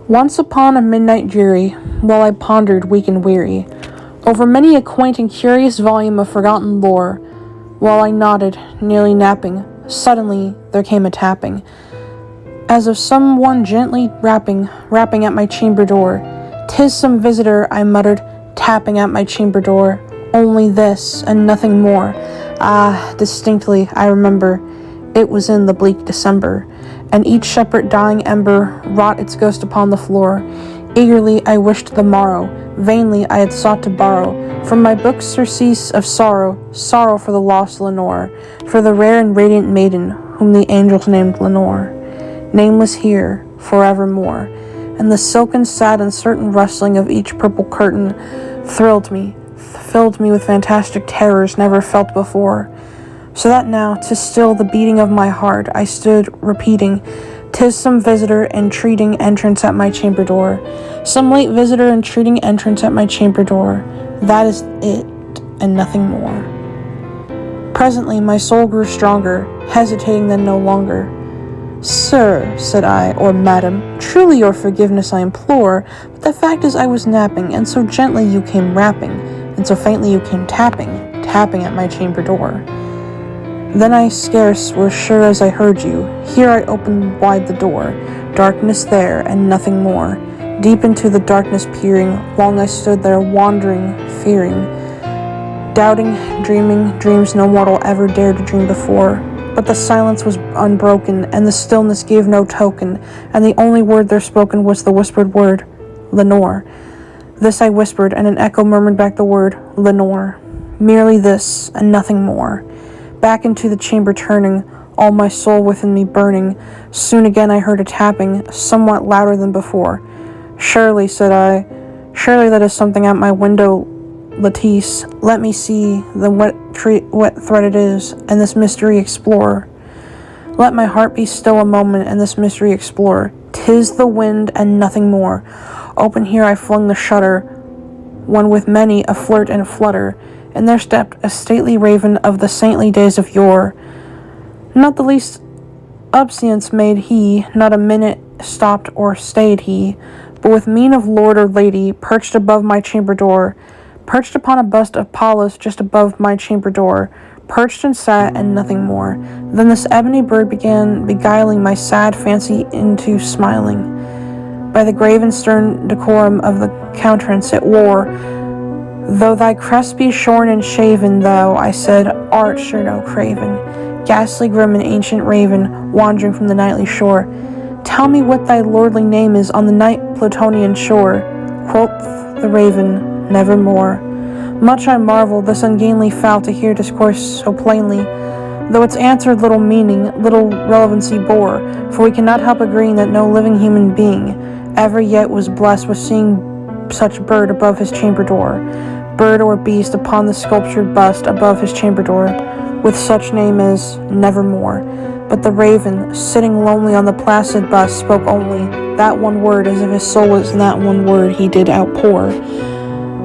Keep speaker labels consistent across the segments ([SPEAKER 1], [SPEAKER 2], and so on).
[SPEAKER 1] Once upon a midnight dreary, while I pondered weak and weary over many a quaint and curious volume of forgotten lore, while I nodded, nearly napping, suddenly there came a tapping, as of some one gently rapping at my chamber door. "'Tis some visitor," I muttered, tapping at my chamber door. "Only this, and nothing more." Ah, distinctly I remember, it was in the bleak December, and each separate dying ember wrought its ghost upon the floor. Eagerly I wished the morrow, vainly I had sought to borrow from my book surcease of sorrow for the lost Lenore, for the rare and radiant maiden whom the angels named Lenore, nameless here forevermore. And the silken, sad, uncertain rustling of each purple curtain filled me with fantastic terrors never felt before. So that now, to still the beating of my heart, I stood repeating, "'Tis some visitor entreating entrance at my chamber door. Some late visitor entreating entrance at my chamber door. That is it, and nothing more." Presently my soul grew stronger, hesitating then no longer. "Sir," said I, "or madam, truly your forgiveness I implore, but the fact is I was napping, and so gently you came rapping, and so faintly you came tapping at my chamber door. Then I scarce was sure as I heard you. Here I opened wide the door. Darkness there, and nothing more. Deep into the darkness peering, long I stood there wandering, fearing, doubting, dreaming dreams no mortal ever dared to dream before. But the silence was unbroken, and the stillness gave no token, and the only word there spoken was the whispered word, Lenore. This I whispered, and an echo murmured back the word, Lenore. Merely this, and nothing more. Back into the chamber turning, all my soul within me burning, soon again I heard a tapping, somewhat louder than before. "Surely," said I, "surely that is something at my window, Lettice. Let me see then what thread it is, and this mystery explore. Let my heart be still a moment, and this mystery explore. 'Tis the wind, and nothing more." Open here I flung the shutter, when with many a flirt and flutter, and there stepped a stately raven of the saintly days of yore. Not the least obeisance made he, not a minute stopped or stayed he, but with mien of lord or lady, perched above my chamber door, perched upon a bust of Pallas just above my chamber door, perched and sat, and nothing more. Then this ebony bird began beguiling my sad fancy into smiling. By the grave and stern decorum of the countenance it wore, "Though thy crest be shorn and shaven, thou," I said, "art sure no craven, ghastly grim and ancient raven, wandering from the nightly shore. Tell me what thy lordly name is on the night Plutonian shore." Quoth the raven, "Nevermore." Much I marvel this ungainly fowl to hear discourse so plainly, though its answer little meaning, little relevancy bore, for we cannot help agreeing that no living human being ever yet was blessed with seeing such bird above his chamber door, bird or beast upon the sculptured bust above his chamber door, with such name as Nevermore. But the raven, sitting lonely on the placid bust, spoke only that one word, as if his soul was in that one word he did outpour.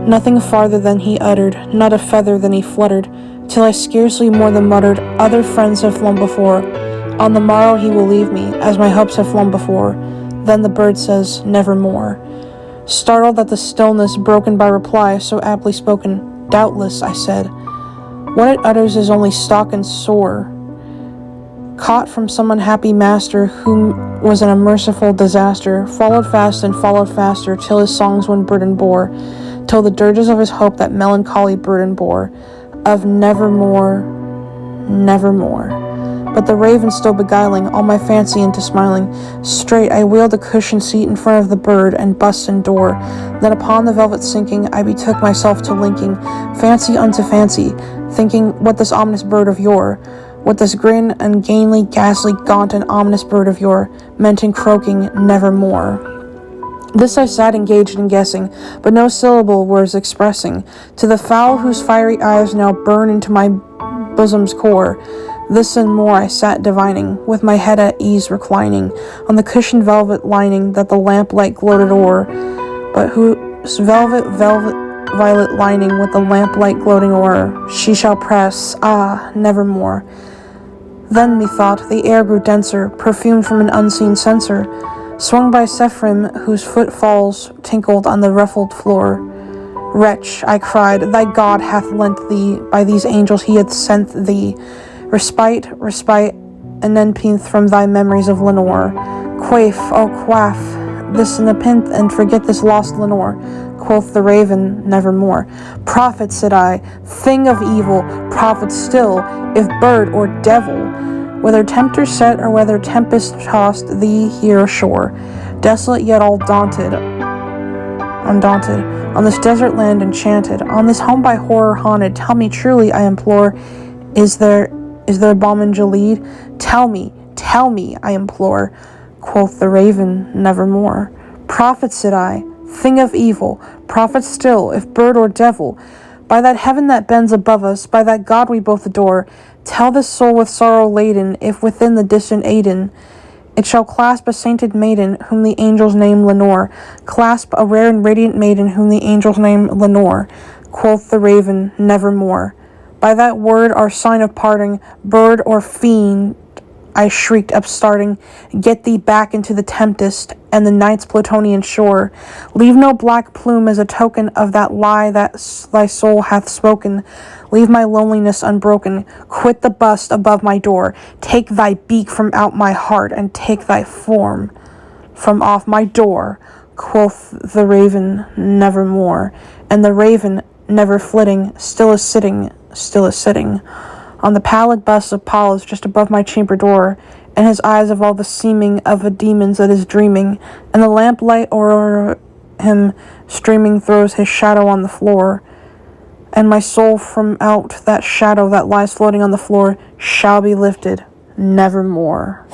[SPEAKER 1] Nothing farther than he uttered, not a feather than he fluttered, till I scarcely more than muttered, "Other friends have flown before. On the morrow he will leave me, as my hopes have flown before." Then the bird says, "Nevermore." Startled at the stillness broken by reply so aptly spoken, "Doubtless," I said. "What it utters is only stock and sore, caught from some unhappy master whom was an unmerciful disaster, followed fast and followed faster, till his songs one burden bore, till the dirges of his hope that melancholy burden bore, of nevermore, nevermore." But the raven still beguiling all my fancy into smiling, straight I wheeled a cushioned seat in front of the bird and bust and door. Then upon the velvet sinking, I betook myself to linking fancy unto fancy, thinking what this ominous bird of yore, what this grim, ungainly, ghastly, gaunt, and ominous bird of yore meant in croaking "Nevermore." This I sat engaged in guessing, but no syllable was expressing, to the fowl whose fiery eyes now burn into my bosom's core. This and more I sat divining, with my head at ease reclining, on the cushioned velvet lining that the lamplight gloated o'er, but whose violet lining with the lamplight gloating o'er, she shall press, nevermore. Then, methought, the air grew denser, perfumed from an unseen censer. swung by Sephrim, whose footfalls tinkled on the ruffled floor. Wretch, I cried, thy God hath lent thee, by these angels he hath sent thee, respite, and nepenthe from thy memories of Lenore. Quaff, oh quaff, this nepenthe, and forget this lost Lenore. Quoth the raven, nevermore. Prophet, said I, thing of evil, prophet still, if bird or devil, whether tempter set or whether tempest tossed thee here ashore, desolate yet all undaunted, on this desert land enchanted, on this home by horror haunted, tell me truly, I implore, is there balm in Gilead? Tell me, I implore. Quoth the raven, nevermore. Prophet, said I, thing of evil, prophet still, if bird or devil, by that heaven that bends above us, by that God we both adore, tell this soul with sorrow laden, if within the distant Aidenn it shall clasp a sainted maiden, whom the angels name Lenore, clasp a rare and radiant maiden, whom the angels name Lenore. Quoth the raven, nevermore. By that word, our sign of parting, bird or fiend, I shrieked, upstarting, get thee back into the tempest and the night's Plutonian shore. Leave no black plume as a token of that lie that thy soul hath spoken. Leave my loneliness unbroken. Quit the bust above my door. Take thy beak from out my heart, and take thy form from off my door. Quoth the raven, nevermore. And the raven, never flitting, still is sitting, on the pallid bust of Pallas just above my chamber door, and his eyes of all the seeming of a demon's that is dreaming, and the lamplight o'er him streaming throws his shadow on the floor, and my soul from out that shadow that lies floating on the floor shall be lifted nevermore.